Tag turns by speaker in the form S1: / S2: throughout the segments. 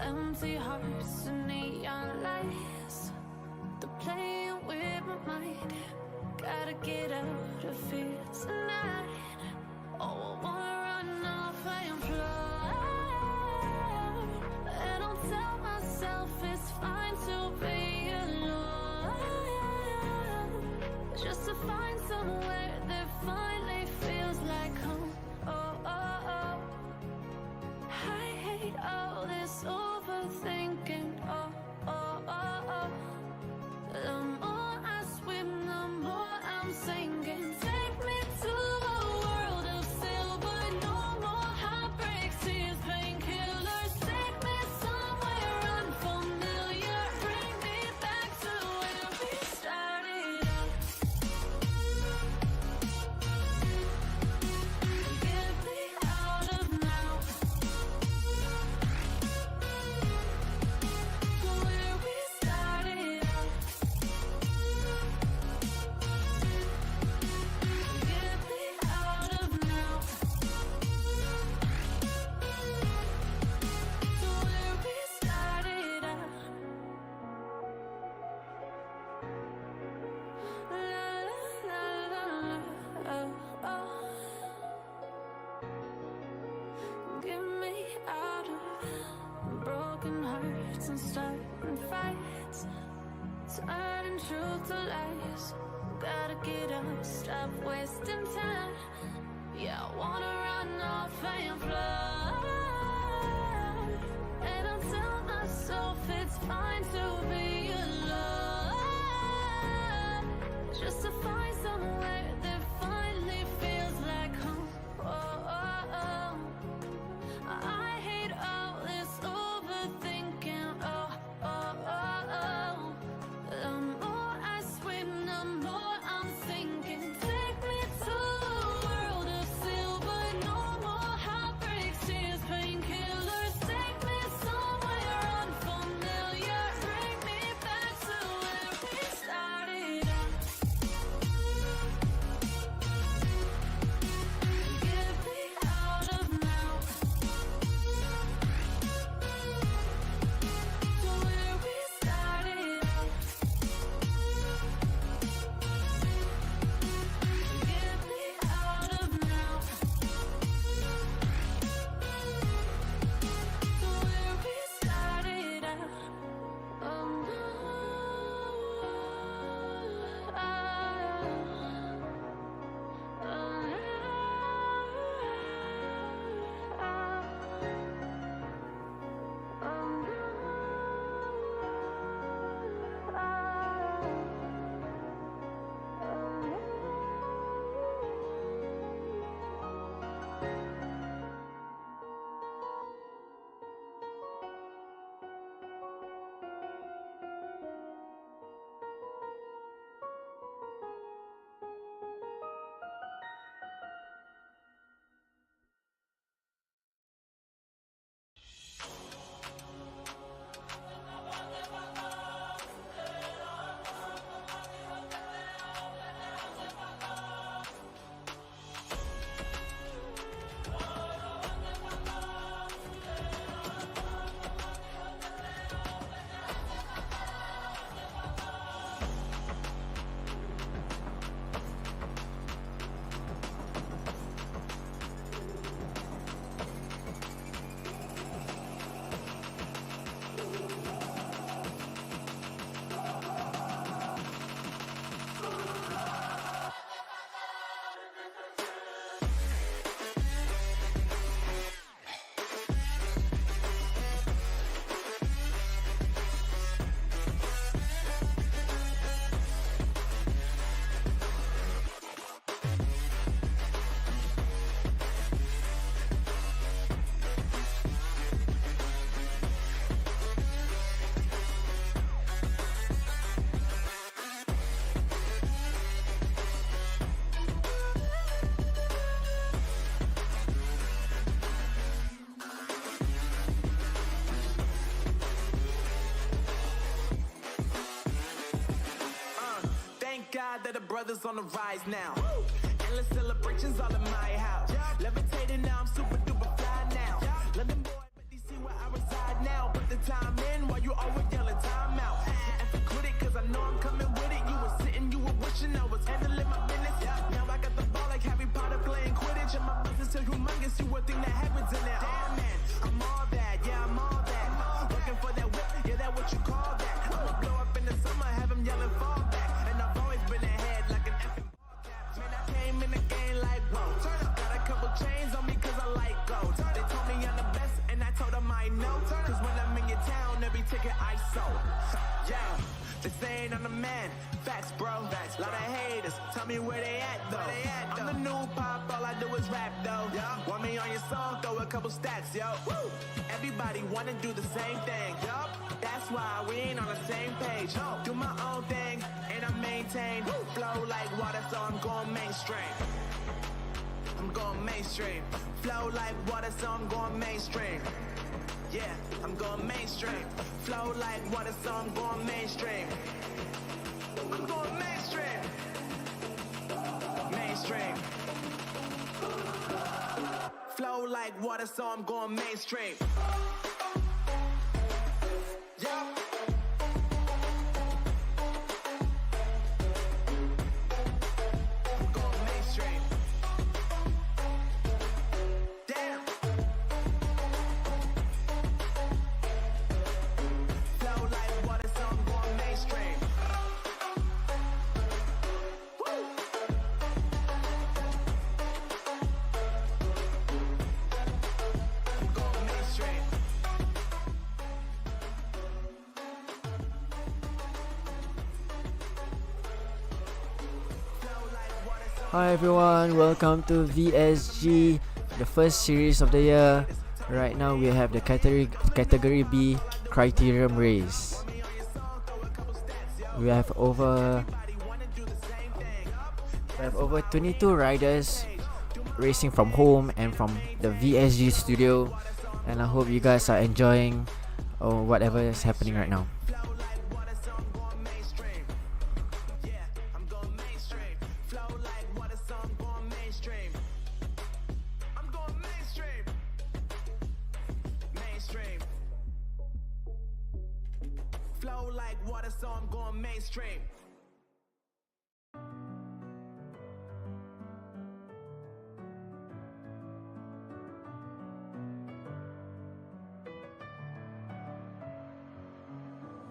S1: Empty hearts and neon lights, they're playing with my mind. Gotta get out of here tonight. Oh, I wanna run off and fly. And I'll tell myself it's fine to be alone, just to find somewhere that finally feels like home. Oh, oh, oh. I hate all this overthinking. Oh, oh, oh, oh. The more I swim, the more I'm sinking. Take me to a world of silver. No more heartbreaks, tears, painkillers. Take me somewhere unfamiliar. Bring me back to where we started out. Get me out of now. Where we started out. Get me out of now. To where we started out. La la la la la. Oh, oh. Get me out of broken hearts and starting fights, turning truth to lies. Gotta get up, stop wasting time. Yeah, I wanna run off and fly. And I'll tell myself it's fine to be alone, just to find somewhere that finally feels like home. Oh, oh, oh. I hate all this overthinking. Oh, oh, oh, oh. The more I swim, the more I'm sinking. Take me to a world of silver. No more heartbreaks,
S2: brothers on the rise now. Endless celebrations all in my house. Levitating now, I'm super duper fly now. London boy, but they see where I reside now. Put the time in while you always yelling time out. And for quit it, cause I know I'm coming with it. You were sitting, you were wishing I was handling my business. Now I got the ball like Harry Potter playing Quidditch. And my business is humongous, you would think that happens in there. Damn man, I'm all that, yeah, I'm all that. Looking for that whip, yeah, that what you call that. I'ma blow up in the summer, have them yelling fall back. And I've always been ahead like an effing ball cap. Man, I came in the game like, whoa. Got a couple chains on me cause I like gold. They told me I'm the best and I told them I know. Cause when I'm in your town, every ticket I sold. Yeah, they saying I'm the man. Facts, bro. Lot of haters, tell me where they at though. I'm the new pop, all I do is rap though. Want me on your song, throw a couple stats, yo. Woo! Everybody wanna do the same thing, yup. That's why we ain't on the same page. Do my own thing, and I maintain. Flow like water, so I'm going mainstream. I'm going mainstream. Flow like water, so I'm going mainstream. Yeah, I'm going mainstream. Flow like water, so I'm going mainstream. I'm going mainstream. Mainstream. Flow like water, so I'm going mainstream. Yeah. I'm going mainstream. Damn. Flow like water, so I'm going mainstream. I'm going mainstream.
S3: Hi everyone, welcome to VSG, the first series of the year. Right now we have the category B criterium race. We have over 22 riders racing from home and from the VSG studio, and I hope you guys are enjoying whatever is happening right now.
S2: Flow like water, so I'm going mainstream.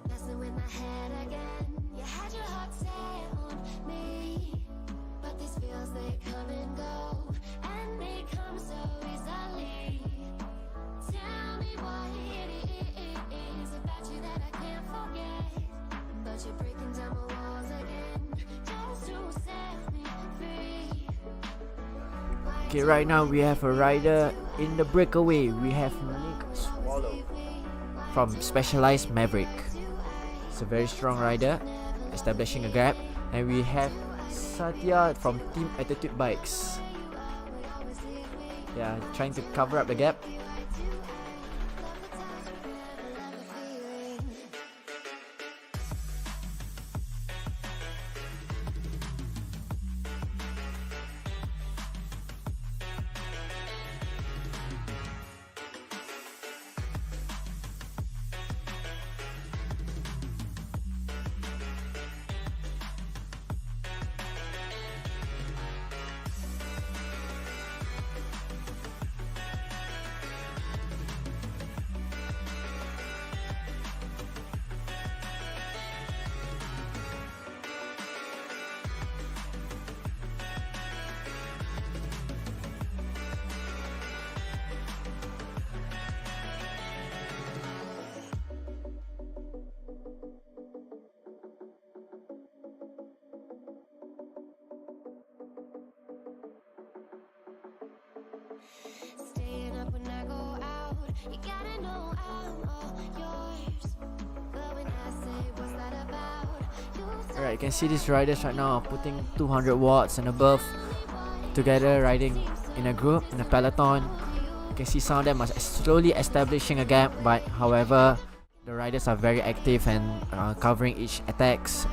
S1: Messing with my head again. You had your heart set on me, but these feels they come and go, and they come so easily. Tell me what it is about you that I can't forget, but you're breaking down my walls again just to set me free.
S3: Okay, right now we have a rider in the breakaway. We have Nick Swallow from Specialized Maverick. It's a very strong rider, establishing a gap. And we have Satya from Team Attitude Bikes. Yeah, trying to cover up the gap.
S1: Staying up when I go out, you gotta know I'm all yours. But when I say what's that about, you
S3: Alright, you can see these riders right now putting 200 watts and above together, riding in a group, in a peloton. You can see some of them are slowly establishing a gap, but however, the riders are very active and covering each attacks.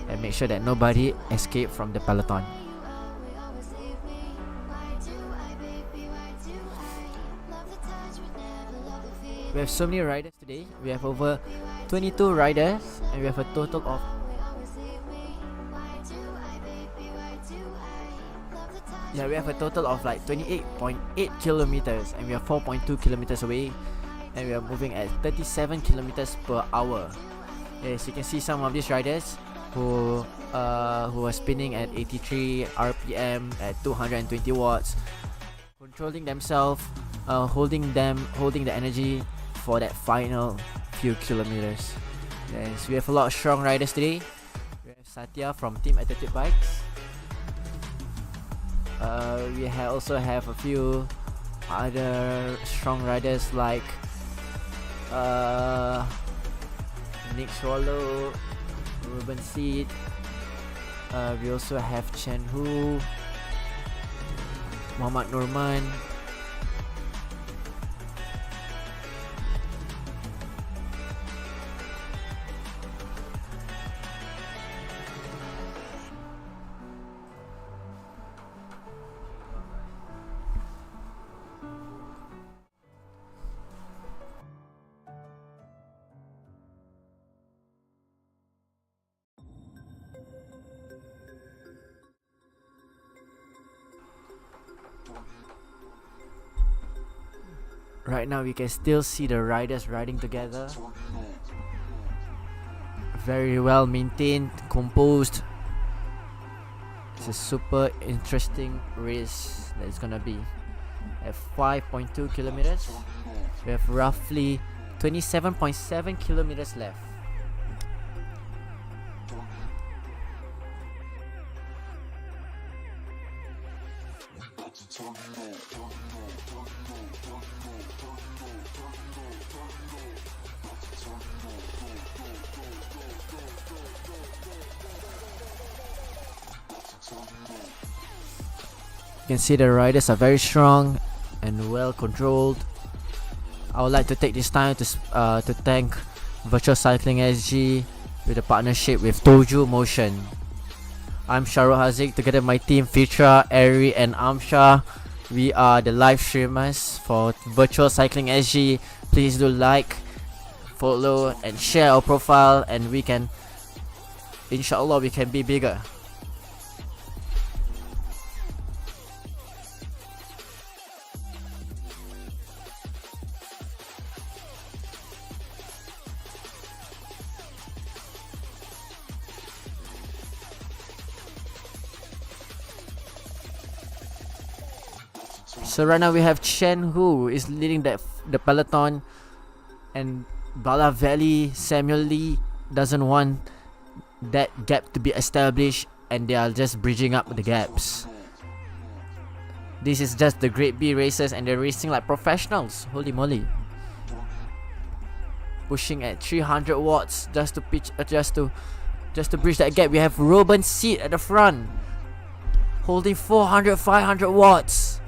S3: and make sure that nobody escape from the peloton. We have so many riders today. We have over 22 riders, and we have a total of we have a total of like 28.8 kilometers, and we are 4.2 kilometers away, and we are moving at 37 kilometers per hour. Yes, you can see some of these riders who are spinning at 83 RPM at 220 watts, controlling themselves, holding the energy for that final few kilometers. Yes, we have a lot of strong riders today. We have Satya from Team Attitude Bikes. We also have a few other strong riders like Nick Swallow, Ruben Seed. We also have Chen Hu, Muhammad Nurman. Right now we can still see the riders riding together. Very well maintained, composed. It's a super interesting race that it's gonna be. At 5.2 kilometers, we have roughly 27.7 kilometers left. You can see the riders are very strong and well controlled. I would like to take this time to thank Virtual Cycling SG with a partnership with Toju Motion. I'm Shahrul Haziq, together with my team Fitra, Ari and Amsha. We are the live streamers for Virtual Cycling SG. Please do like, follow and share our profile, and we can, inshallah, we can be bigger. So right now we have Chen Hu is leading the peloton, and Bala Valley, Samuel Lee doesn't want that gap to be established, and they are just bridging up the gaps. This is just the Grade B racers, and they're racing like professionals. Holy moly! Pushing at 300 watts just to bridge that gap. We have Ruben Seed at the front, holding 400, 500 watts.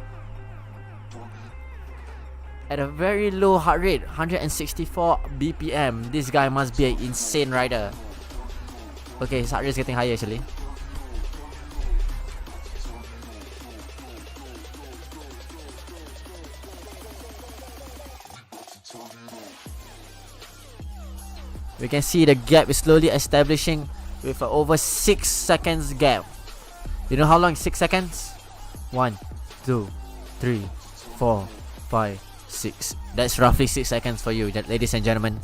S3: At a very low heart rate, 164 BPM. This guy must be an insane rider. Okay, his heart rate is getting higher actually. We can see the gap is slowly establishing with an over 6 seconds gap. You know how long 6 seconds? 1, 2, 3, 4, 5, 6. That's roughly 6 seconds for you, ladies and gentlemen.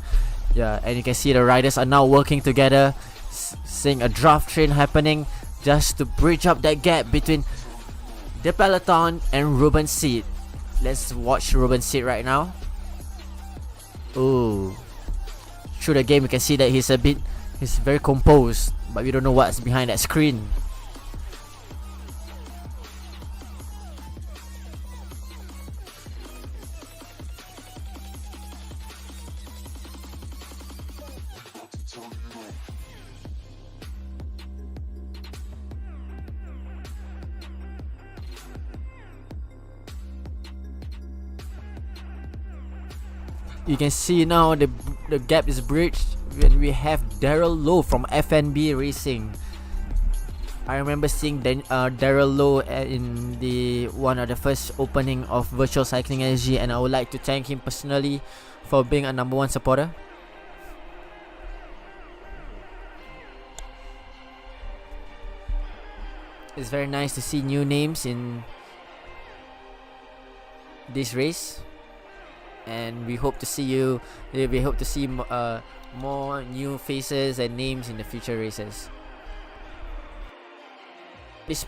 S3: Yeah, and you can see the riders are now working together, seeing a draft train happening just to bridge up that gap between the peloton and Ruben Seed. Let's watch Ruben Seed right now. Ooh, through the game you can see that he's very composed, but we don't know what's behind that screen. You can see now the gap is bridged when we have Daryl Lowe from FNB Racing I remember seeing Daryl Lowe in the one of the first opening of Virtual Cycling SG, and I would like to thank him personally for being a #1 supporter. It's very nice to see new names in this race, and we hope to see more new faces and names in the future races. This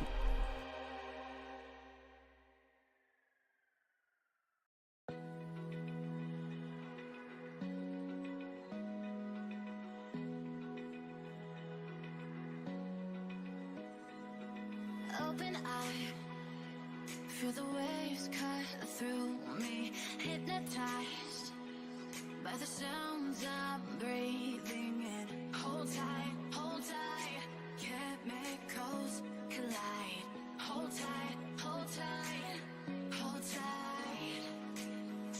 S1: Open eye, feel the waves cut through me, hypnotized by the sounds I'm breathing in. Hold tight, chemicals collide. Hold tight, hold tight, hold tight.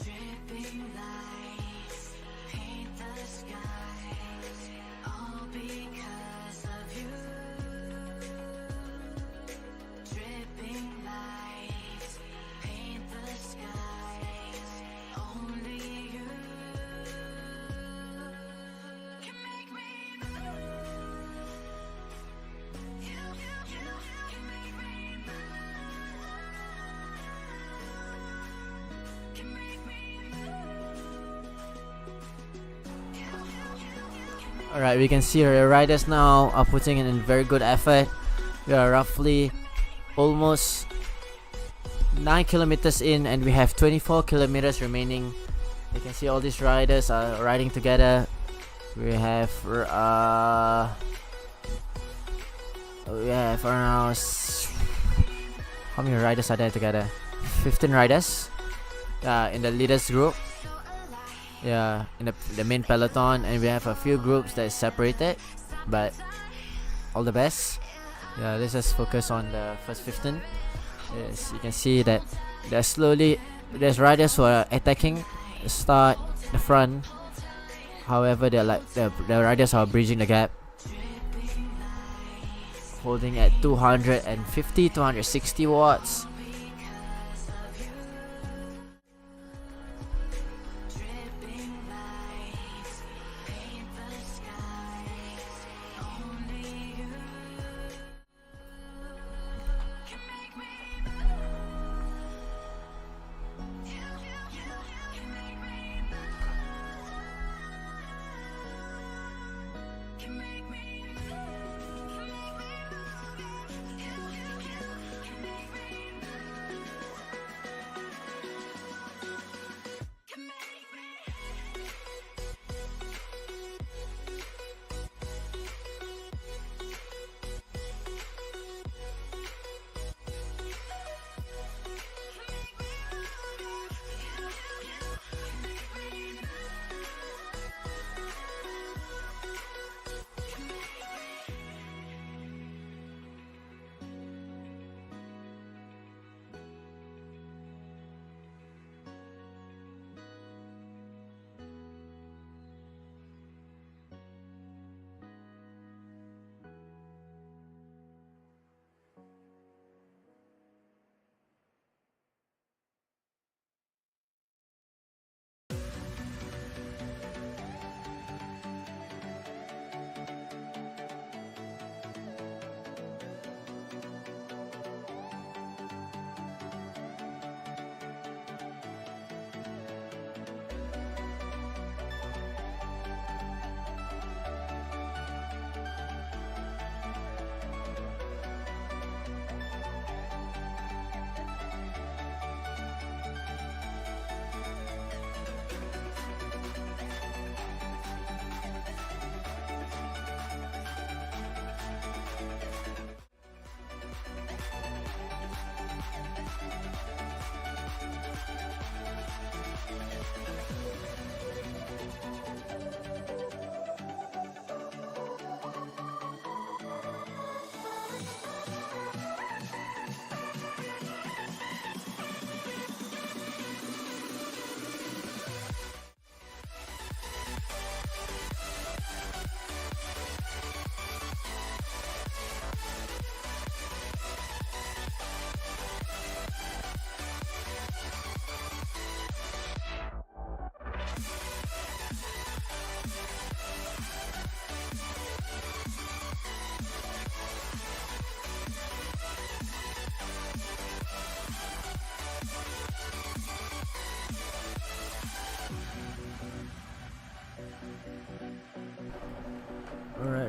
S1: Dripping lights paint the skies, all because of you. Dripping lights paint the skies, only you can make me move. You can make me move. Can make me move.
S3: Alright, we can see our riders now are putting in a very good effort. We are roughly almost 9 kilometers in, and we have 24 kilometers remaining. You can see all these riders are riding together. We have around how many riders are there together? 15 riders in the leaders group. Yeah, in the main peloton, and we have a few groups that is separated, but all the best. Yeah, let's just focus on the first 15. Yes, you can see that there's riders who are attacking the start, the front. However, they're like the riders are bridging the gap, holding at 260 watts.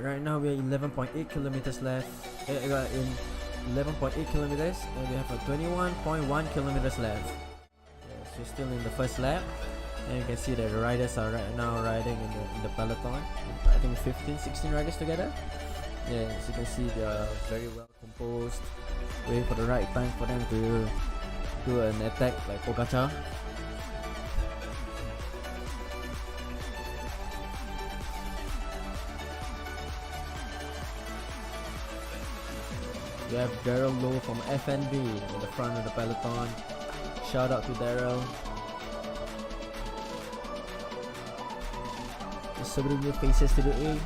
S4: Alright, right now we are 11.8 kilometers left. We are in 11.8 kilometers and we have a 21.1 kilometers left. Yes, we're still in the first lap, and you can see that the riders are right now riding in the peloton. I think 15-16 riders together. Yeah, as you can see, they are very well composed, waiting for the right time for them to do an attack like Pogacar. We have Daryl Lowe from FNB in the front of the peloton. Shout out to Daryl. There's so many new faces to the A.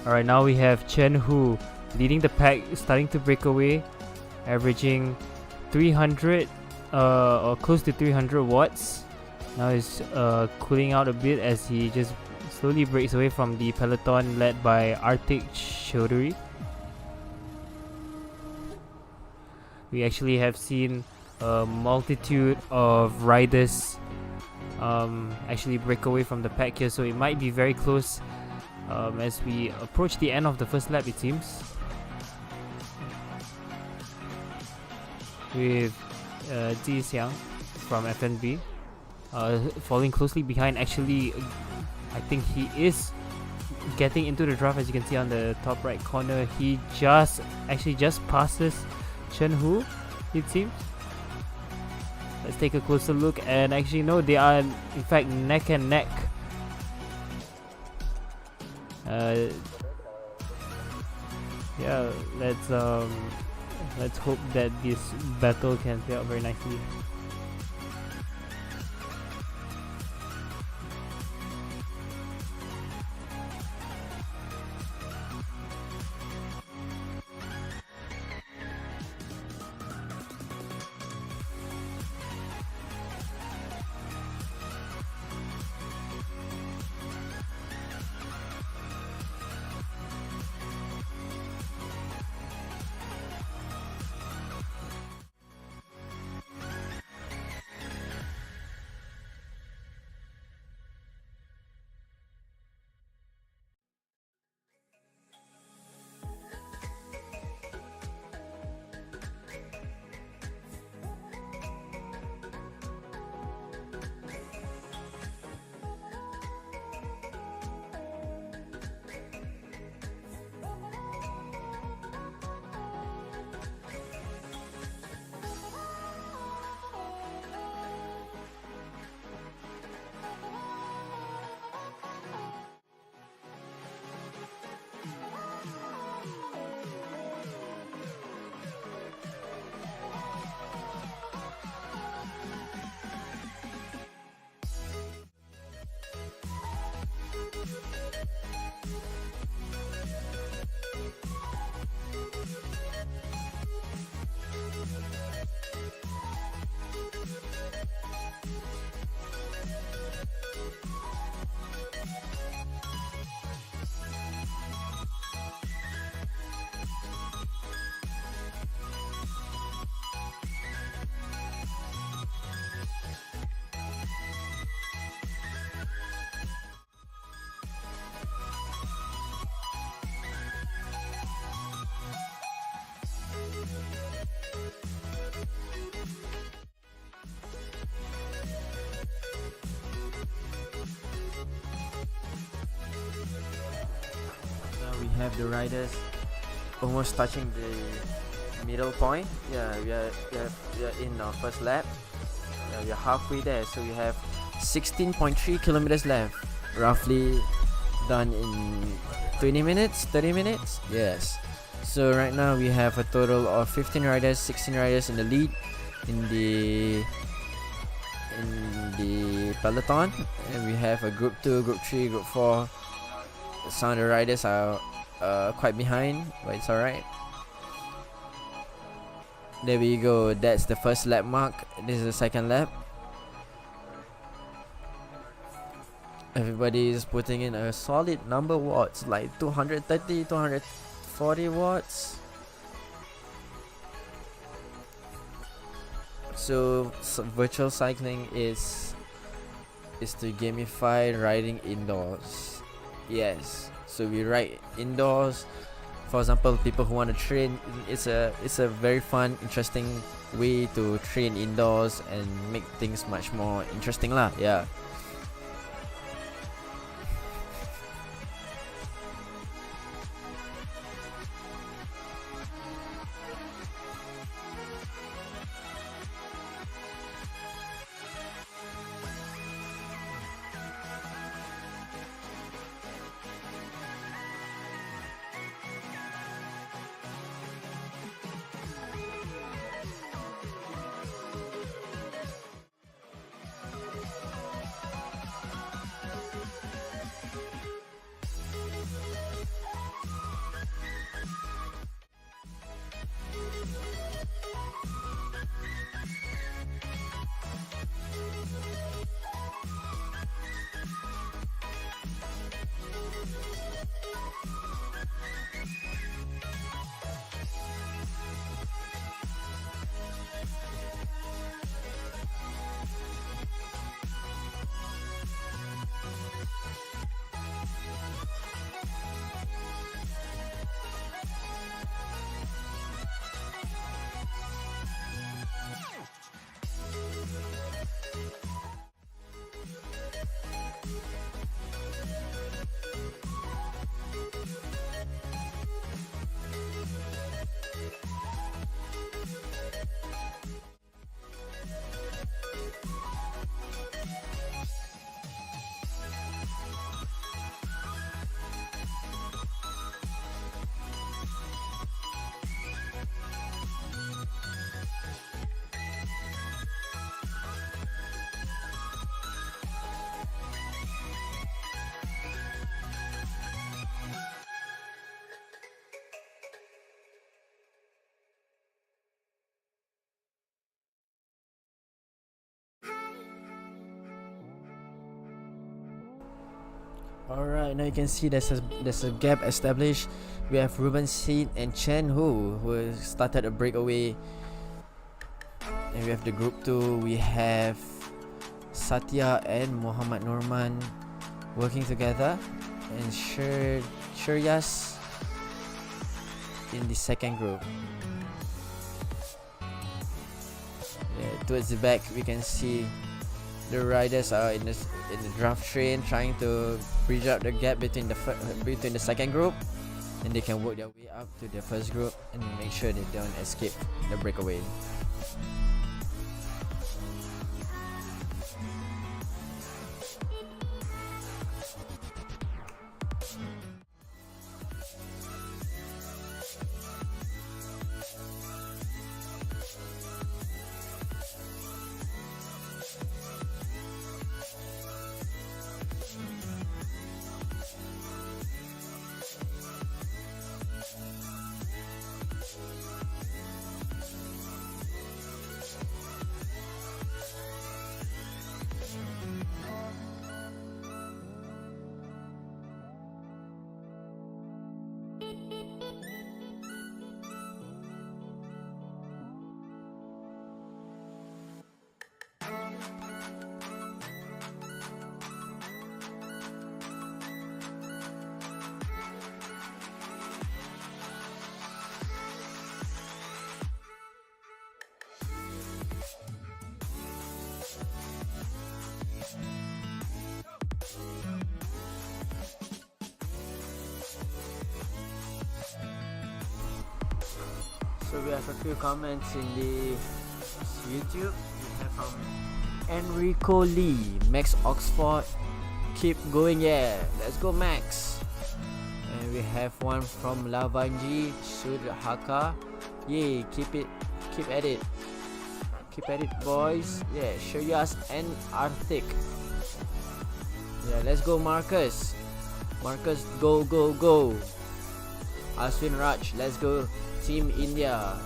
S5: Alright, now we have Chen Hu leading the pack, starting to break away, averaging 300 or close to 300 watts. Now he's cooling out a bit as he just slowly breaks away from the peloton led by Arctic Chaudhary. We actually have seen a multitude of riders actually break away from the pack here, so it might be very close as we approach the end of the first lap, it seems. With Ji Xiang from FNB following closely behind. Actually, I think he is getting into the draft, as you can see on the top right corner. He just passes Chen Hu, it seems. Let's take a closer look, and actually no, they are in fact neck and neck. Yeah, let's hope that this battle can play out very nicely.
S3: have the riders almost touching the middle point. Yeah, we are in our first lap. We are halfway there, so we have 16.3 kilometers left, roughly done in 20 minutes, 30 minutes. Yes. So right now we have a total of 15 riders, 16 riders in the lead in the peloton, and we have a group 2, group 3, group 4. Some of the riders are quite behind, but it's alright. There we go. That's the first lap mark. This is the second lap. Everybody is putting in a solid number of watts, like 230, 240 watts. So virtual cycling is to gamify riding indoors. Yes, so we ride indoors. For example, people who want to train, it's a very fun, interesting way to train indoors and make things much more interesting lah. Yeah. Alright, now you can see there's a gap established. We have Ruben Seed and Chen Hu who started a breakaway. And we have the group 2. We have Satya and Muhammad Norman working together, and Shiryas in the second group. Yeah, towards the back we can see the riders are in the draft train trying to bridge up the gap between the second group, and they can work their way up to the first group and make sure they don't escape the breakaway. So we have a few comments in the YouTube. We have from Enrico Lee, Max Oxford. Keep going, yeah. Let's go, Max. And we have one from Lavanji Sudhaka. Yeah, keep at it. Keep at it, boys. Yeah, Shoyas and Arctic. Yeah, let's go, Marcus. Marcus, go, go, go. Aswin Raj, let's go, Team India.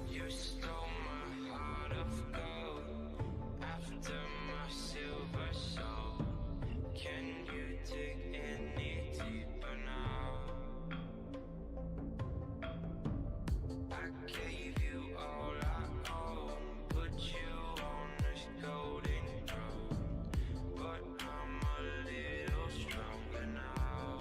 S2: You stole my heart of gold after my silver soul. Can you dig any deeper now? I gave you all I own, put you on this golden throne, but I'm a little stronger now.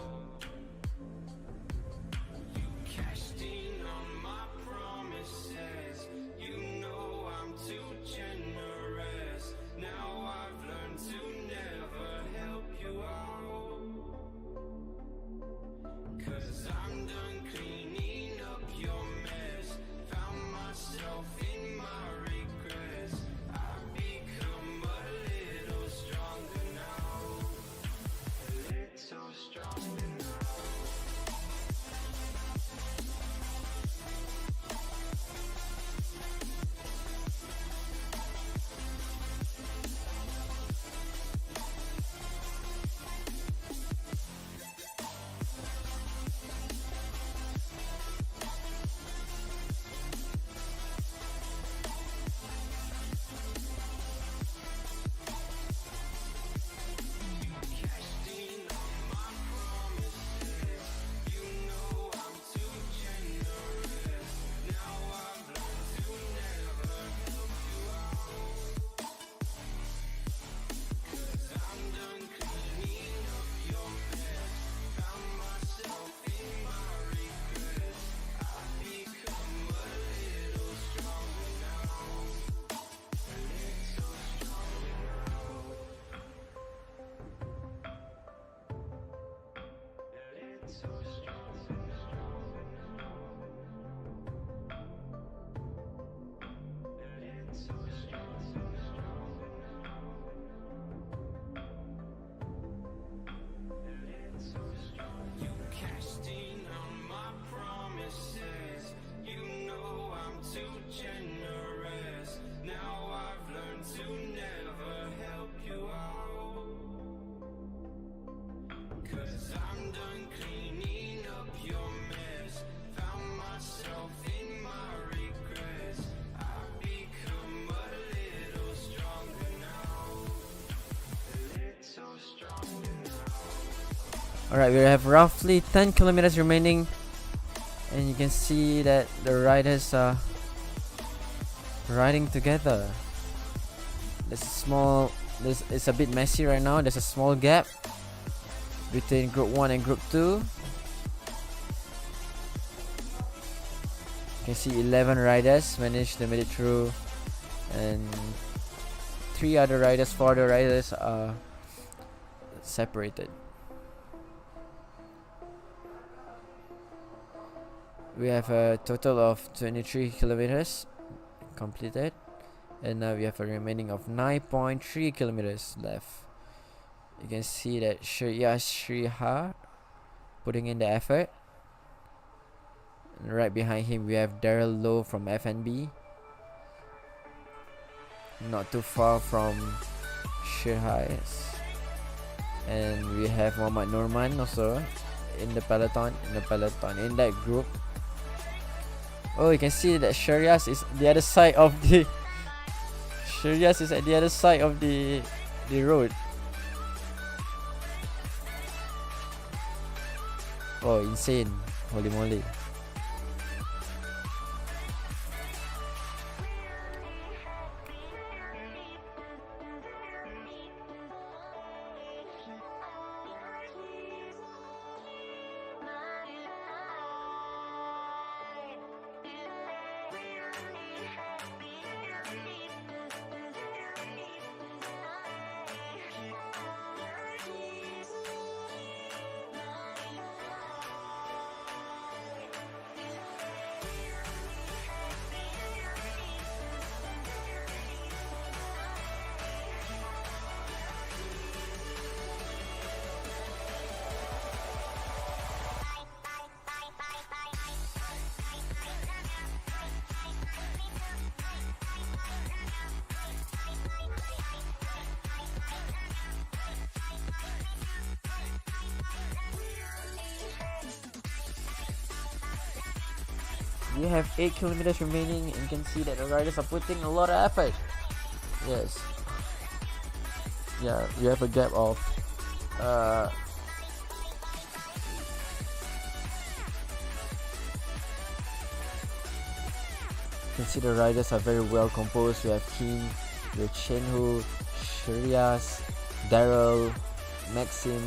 S2: You cashed in on my promises. You know I'm too generous. Now I've learned to never help you out. 'Cause I'm done cleaning up your mess. Found myself in my regrets. I've become a little stronger now. A little stronger now. You cashed in on my promises. You know I'm too generous. Now I've learned to never help you out. 'Cause I'm done cleaning up your mess. Found myself in my regrets. I've become a little stronger now. A little stronger now.
S3: Alright, we have roughly 10 kilometers remaining, and you can see that the riders are riding together. It's a bit messy right now. There's a small gap between group 1 and group 2. You can see 11 riders managed to make it through, and 4 other riders are separated. We have a total of 23 kilometers completed, and now we have a remaining of 9.3 kilometers left. You can see that Shriha putting in the effort, and right behind him we have Daryl Lowe from FNB, not too far from Shriha. and we have Muhammad Norman also in the peloton, in that group. Oh, you can see that Sharias is the other side of the Sharias is at the other side of the road. Oh, insane. Holy moly. We have 8 kilometers remaining, and you can see that the riders are putting a lot of effort. Yes. Yeah, we have a gap of you can see the riders are very well composed. We have Keen, we have Shenhu, Sharias, Daryl, Maxim,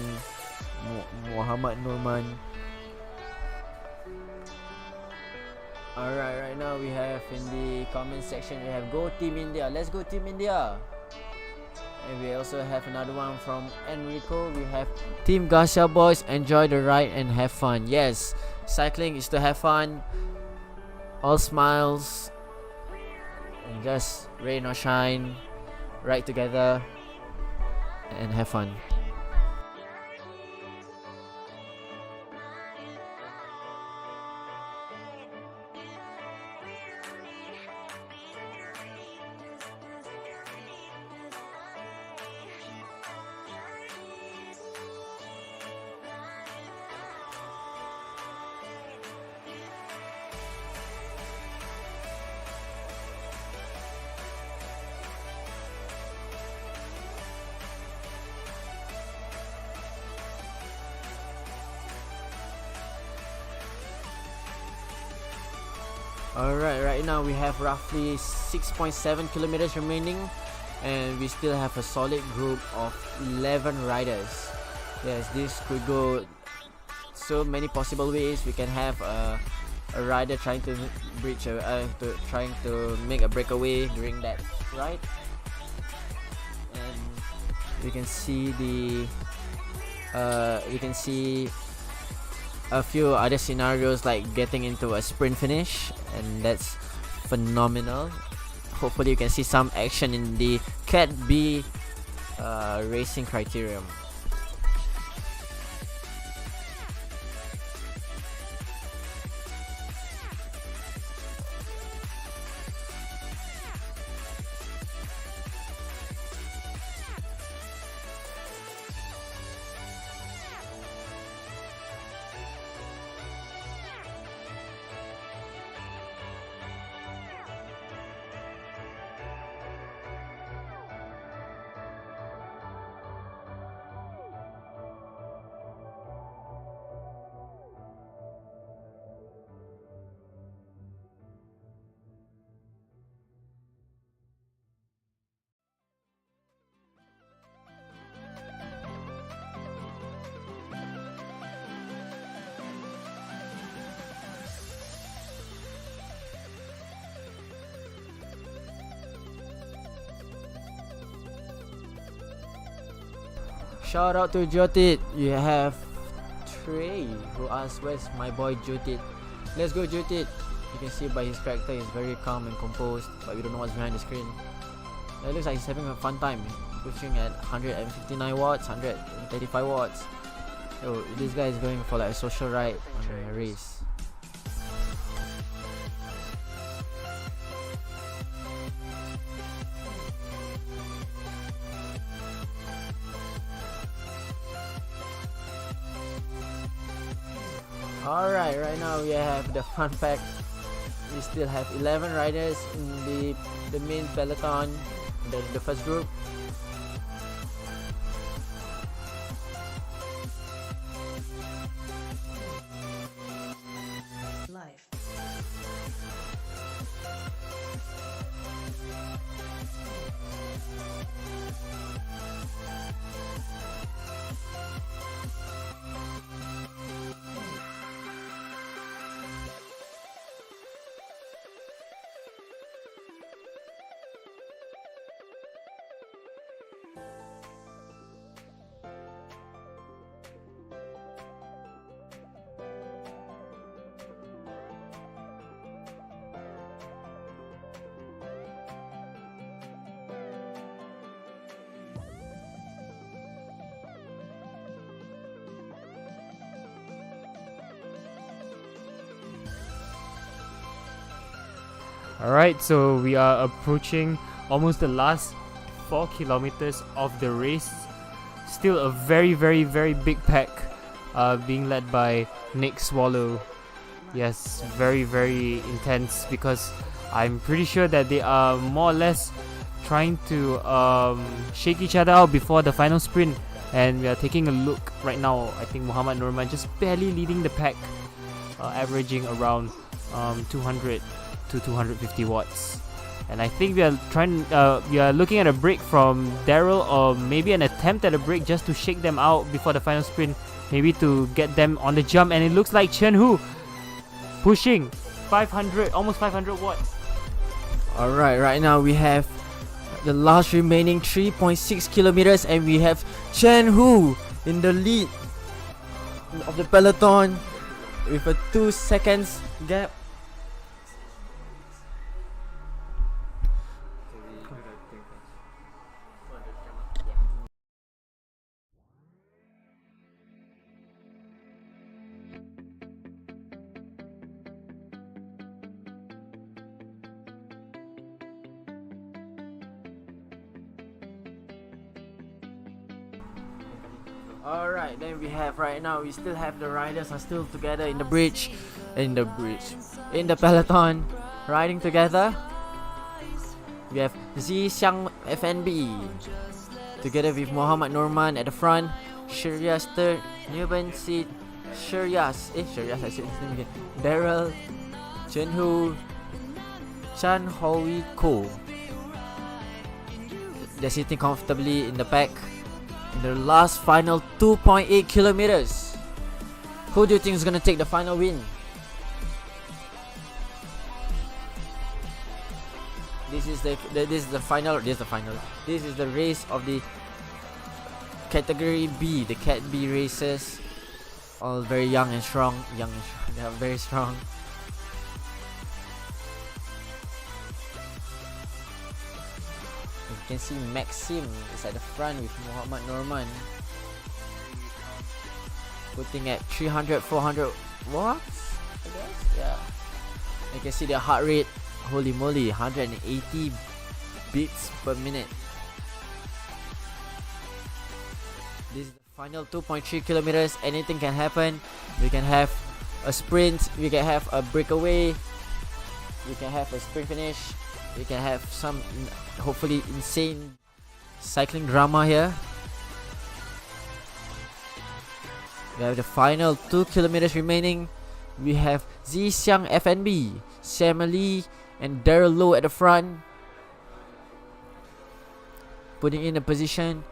S3: Muhammad Nurman. Alright, right now we have in the comment section, we have Go Team India. Let's go Team India. And we also have another one from Enrico. We have Team Garcia Boys, enjoy the ride and have fun. Yes, cycling is to have fun. All smiles. And just rain or shine, ride together and have fun. Alright, right now we have roughly 6.7 kilometers remaining, and we still have a solid group of 11 riders. Yes, this could go so many possible ways. We can have a rider trying to trying to make a breakaway during that ride, and we can see a few other scenarios like getting into a sprint finish, and that's phenomenal. Hopefully you can see some action in the Cat B racing criterium. Shout out to Jyotit. You have Trey who asked where's my boy Jyotit. Let's go Jyotit. You can see by his character he's very calm and composed, but we don't know what's behind the screen. It looks like he's having a fun time, pushing at 159 watts, 135 watts. So this guy is going for like a social ride on a race. Alright, right now we have the fun fact. We still have 11 riders in the main peloton, the first group.
S6: Life.
S5: Alright, so we are approaching almost the last 4 kilometers of the race. Still a very big pack, being led by Nick Swallow. Yes, very intense, because I'm pretty sure that they are more or less trying to shake each other out before the final sprint. And we are taking a look right now. I think Muhammad Nurman just barely leading the pack, averaging around 200 to 250 watts. And I think we are looking at a break from Daryl, or maybe an attempt at a break just to shake them out before the final sprint, maybe to get them on the jump. And it looks like Chen Hu pushing 500, almost 500 watts.
S3: Alright, right now we have the last remaining 3.6 kilometers, and we have Chen Hu in the lead of the peloton with a 2 seconds gap. Alright, then we have right now, we still have the riders are still together in the peloton, riding together. We have Xiang FNB together with Muhammad Norman at the front, Shiryas third, Nuban seat, Shiryas I said his name again, Daryl, Chen Hu, Chan Hui Ko. They're sitting comfortably in the pack. In the last final 2.8 kilometers. Who do you think is gonna take the final win? This is the final. This is the race of the category B, the Cat B races. All very young and strong. They are very strong. You can see Maxim is at the front with Muhammad Norman, putting at 300-400 watts, I guess. Yeah. You can see their heart rate. Holy moly, 180 beats per minute. This is the final 2.3 kilometers. Anything can happen. We can have a sprint. We can have a breakaway. We can have a sprint finish. We can have some hopefully insane cycling drama here. We have the final 2 kilometers remaining. We have Xiang FNB, Sam Lee, and Daryl Lowe at the front, putting in a position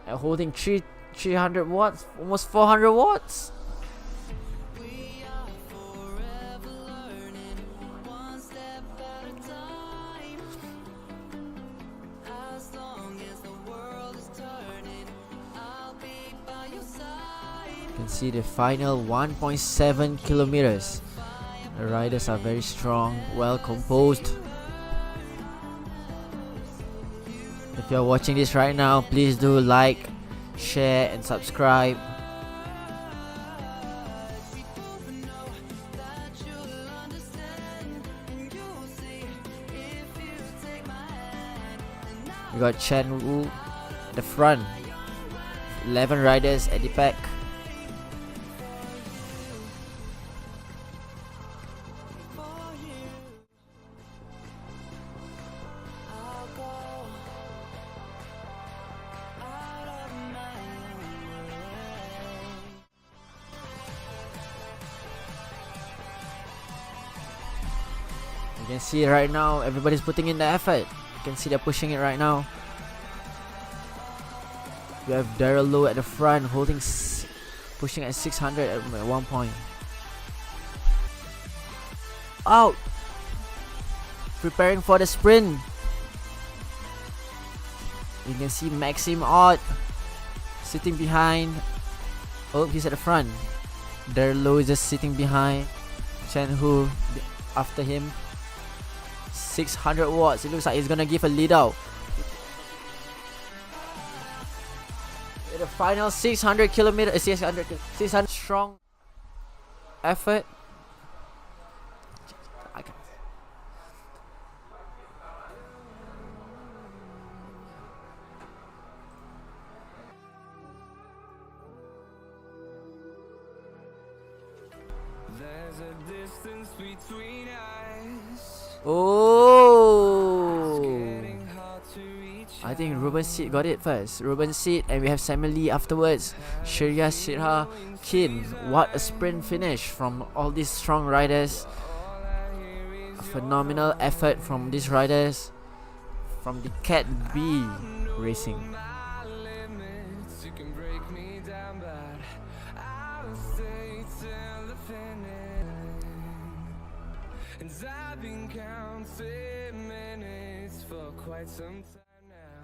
S3: and holding 300 watts, almost 400 watts. You can see the final 1.7 kilometers. The riders are very strong, well composed. If you're watching this right now, please do like, share and subscribe. We got Chen Wu at the front, 11 riders at the back. can see right now, everybody's putting in the effort. You can see they're pushing it right now. We have Daryl Lowe at the front, pushing at 600 at one point. Out! Preparing for the sprint. You can see Maxim Ott sitting behind. Oh, he's at the front. Daryl Lowe is just sitting behind. Chen Hu after him. 600 watts. It looks like he's gonna give a lead out. The final 600 kilometers, 600 strong effort.
S2: There's a distance between us.
S3: Oh, I think Ruben Seed got it first. Ruben Seed, and we have Samuel Lee afterwards. Shreya Shirha Kin. What a sprint finish from all these strong riders. A phenomenal effort from these riders from the Cat B Racing.
S2: And I've been counting minutes for quite some time now,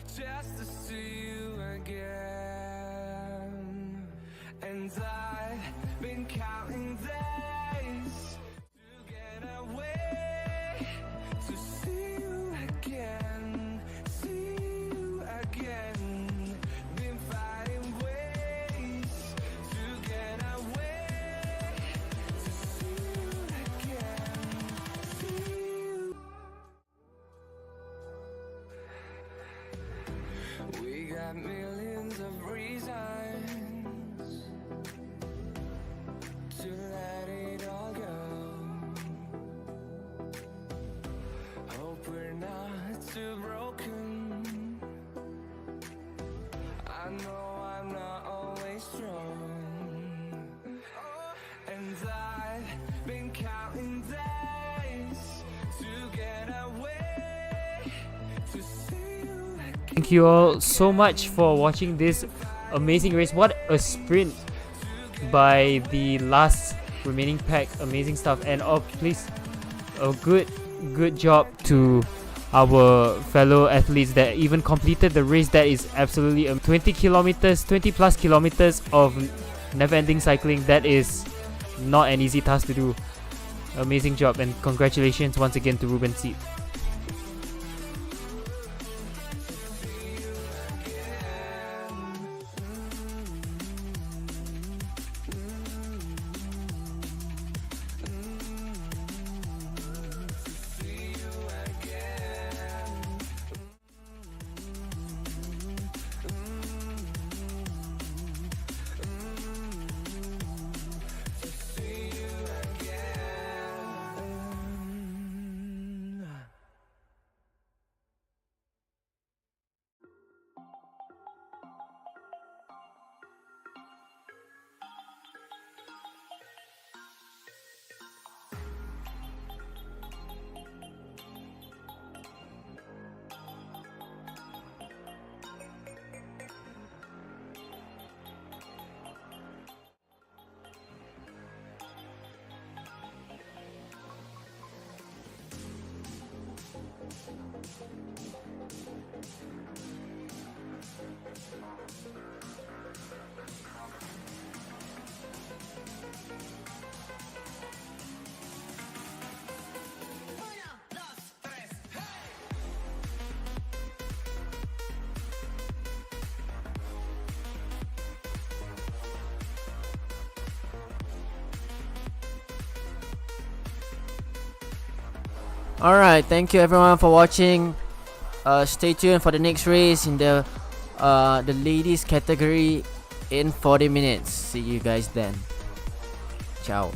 S2: just to see you again. And I've been counting days to get away, to see you again, see you again. Been finding ways to get away, to see you again. We got millions of reasons to let it all go. Hope we're not too broken. I know I'm not always strong. And I've been counting days to get away, to see you again.
S5: Thank you all so much for watching this amazing race. What a sprint by the last remaining pack. Amazing stuff. And please, a good job to our fellow athletes that even completed the race. That is absolutely 20 plus kilometers of never-ending cycling. That is not an easy task to do. Amazing job, and congratulations once again to Ruben Seed.
S3: Alright, thank you everyone for watching. Stay tuned for the next race in the ladies category in 40 minutes. See you guys then. Ciao.